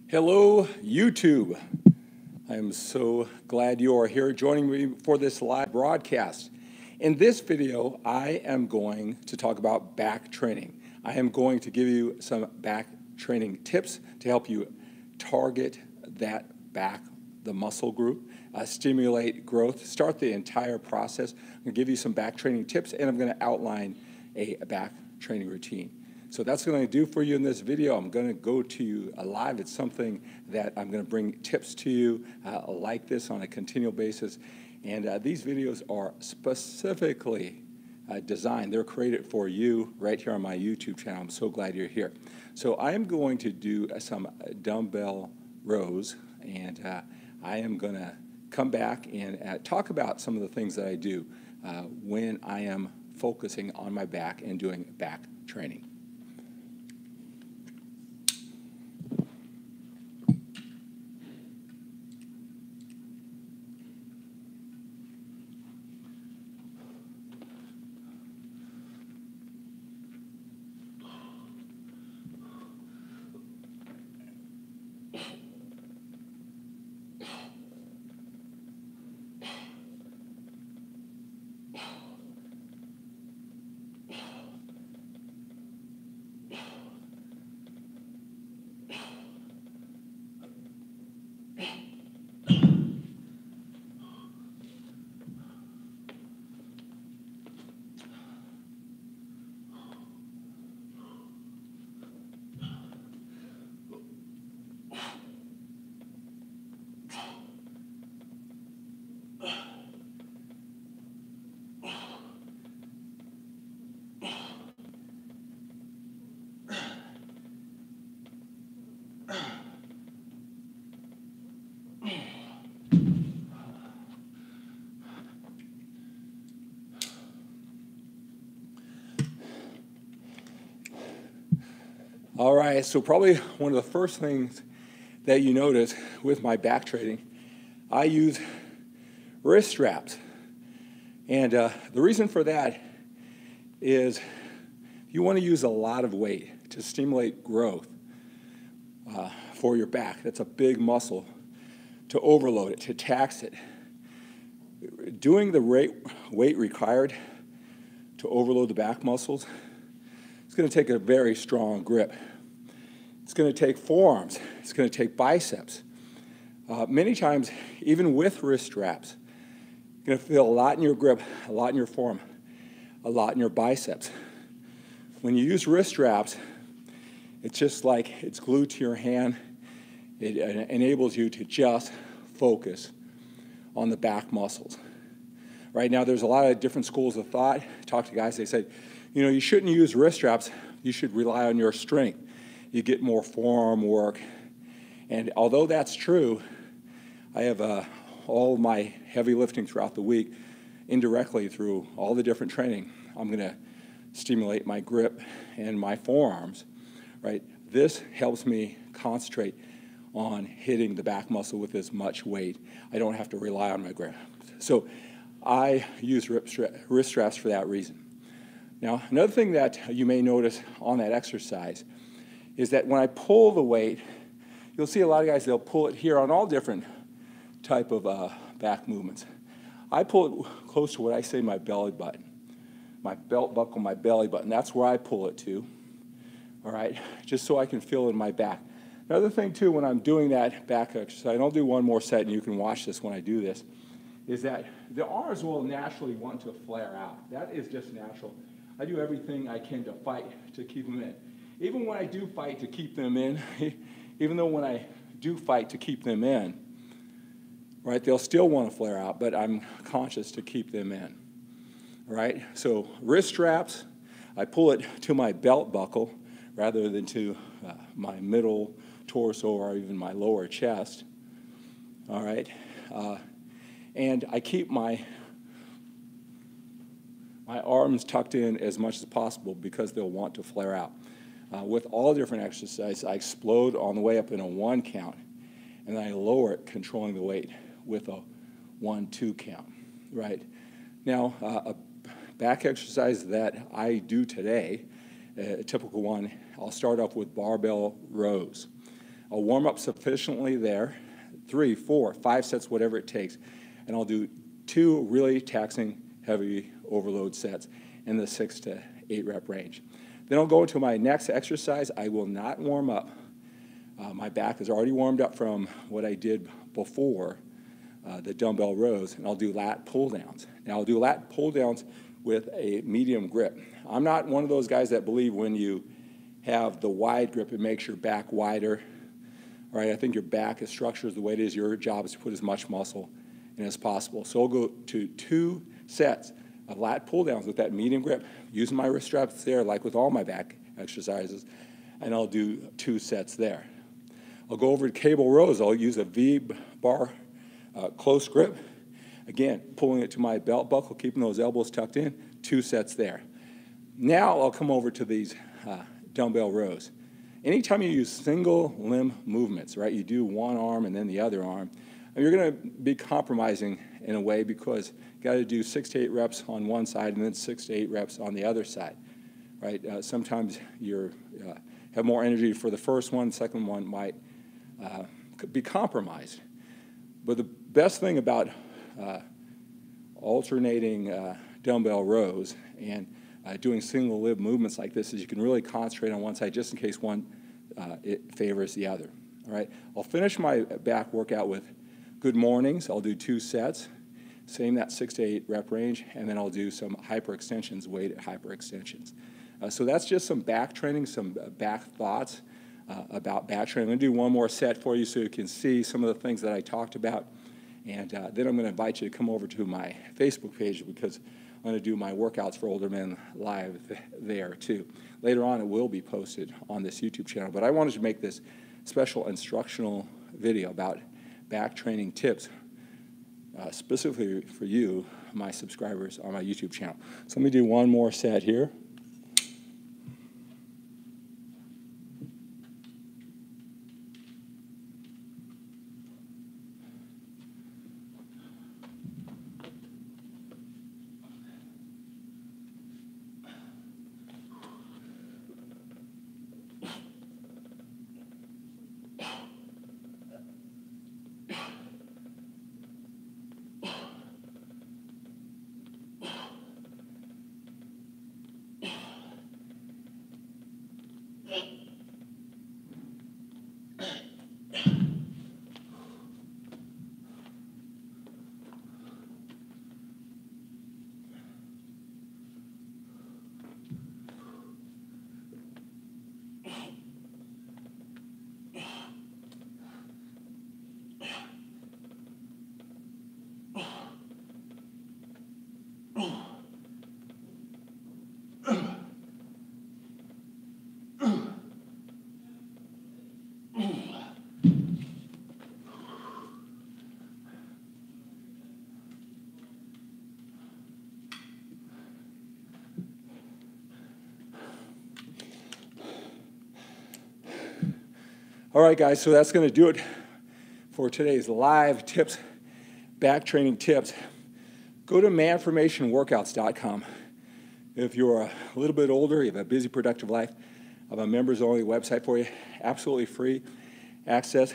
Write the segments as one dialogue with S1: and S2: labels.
S1: Hello, YouTube. I am so glad you are here joining me for this live broadcast. In this video, I am going to talk about back training. I am going to give you some back training tips to help you target that back, the muscle group, stimulate growth, start the entire process. I'm going to give you some back training tips, and I'm going to outline a back training routine. So that's what I'm going to do for you in this video. I'm going to go to you live. It's something that I'm going to bring tips to you like this on a continual basis. And these videos are specifically designed. They're created for you right here on my YouTube channel. I'm so glad you're here. So I am going to do some dumbbell rows, and I am going to come back and talk about some of the things that I do when I am focusing on my back and doing back training. All right, so probably one of the first things that you notice with my back training, I use wrist straps. And the reason for that is you want to use a lot of weight to stimulate growth for your back. That's a big muscle. To overload it, to tax it. Doing the weight required to overload the back muscles, it's going to take a very strong grip. It's going to take forearms. It's going to take biceps. Many times, even with wrist straps, you're going to feel a lot in your grip, a lot in your forearm, a lot in your biceps. When you use wrist straps, it's just like it's glued to your hand. It enables you to just focus on the back muscles. Right now, there's a lot of different schools of thought. I talk to guys, they say, you know, you shouldn't use wrist straps. You should rely on your strength. You get more forearm work. And although that's true, I have all my heavy lifting throughout the week, indirectly through all the different training, I'm going to stimulate my grip and my forearms, right? This helps me concentrate on hitting the back muscle with as much weight. I don't have to rely on my grip. So I use wrist straps for that reason. Now, another thing that you may notice on that exercise is that when I pull the weight, you'll see a lot of guys, they'll pull it here on all different type of back movements. I pull it close to what I say my belly button, my belt buckle, my belly button. That's where I pull it to, all right, just so I can feel it in my back. Another thing, too, when I'm doing that back exercise, I'll do one more set, and you can watch this when I do this, is that the arms will naturally want to flare out. That is just natural. I do everything I can to fight to keep them in. Even when I do fight to keep them in, even though when I do fight to keep them in, right, they'll still want to flare out, but I'm conscious to keep them in, right? So wrist straps, I pull it to my belt buckle rather than to my middle torso or even my lower chest, all right? And I keep my arms tucked in as much as possible because they'll want to flare out. With all different exercises, I explode on the way up in a 1 count, and then I lower it, controlling the weight with a 1-2 count, right? Now, a back exercise that I do today, a typical one, I'll start off with barbell rows. I'll warm up sufficiently there, 3, 4, 5 sets, whatever it takes, and I'll do 2 really taxing heavy overload sets in the 6 to 8 rep range. Then I'll go into my next exercise. I will not warm up. My back is already warmed up from what I did before the dumbbell rows, and I'll do lat pull-downs. Now I'll do lat pull-downs with a medium grip. I'm not one of those guys that believe when you have the wide grip, it makes your back wider. All right, I think your back is structured the way it is. Your job is to put as much muscle in as possible. So I'll go to 2 sets of lat pull-downs with that medium grip, using my wrist straps there, like with all my back exercises, and I'll do 2 sets there. I'll go over to cable rows. I'll use a V-bar close grip. Again, pulling it to my belt buckle, keeping those elbows tucked in, 2 sets there. Now I'll come over to these dumbbell rows. Anytime you use single limb movements, right, you do one arm and then the other arm, you're going to be compromising in a way because you got to do 6 to 8 reps on one side and then 6 to 8 reps on the other side, right? Sometimes you have more energy for the first one, the second one might be compromised. But the best thing about alternating dumbbell rows and doing single limb movements like this is you can really concentrate on one side just in case one it favors the other. All right, I'll finish my back workout with good mornings. I'll do 2 sets, same that 6 to 8 rep range, and then I'll do some hyperextensions, weighted hyperextensions. So that's just some back training, some back thoughts about back training. I'm going to do one more set for you so you can see some of the things that I talked about. And then I'm going to invite you to come over to my Facebook page because I'm going to do my workouts for older men live there too. Later on, it will be posted on this YouTube channel. But I wanted to make this special instructional video about back training tips specifically for you, my subscribers on my YouTube channel. So let me do one more set here. All right, guys, so that's going to do it for today's live tips, back training tips. Go to manformationworkouts.com. If you're a little bit older, you have a busy, productive life, I have a members-only website for you, absolutely free access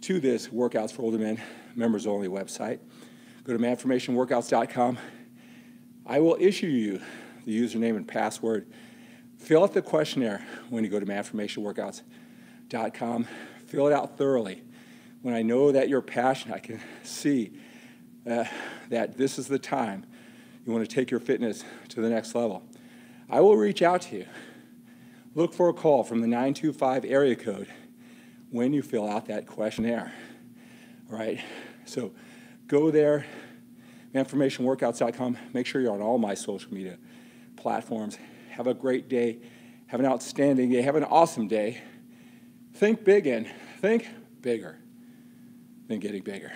S1: to this Workouts for Older Men members-only website. Go to manformationworkouts.com. I will issue you the username and password. Fill out the questionnaire when you go to manformationworkouts.com. Fill it out thoroughly. When I know that you're passionate, I can see that this is the time you want to take your fitness to the next level. I will reach out to you. Look for a call from the 925 area code when you fill out that questionnaire. All right? So go there, manformationworkouts.com. Make sure you're on all my social media platforms. Have a great day. Have an outstanding day. Have an awesome day. Think big and think bigger than getting bigger.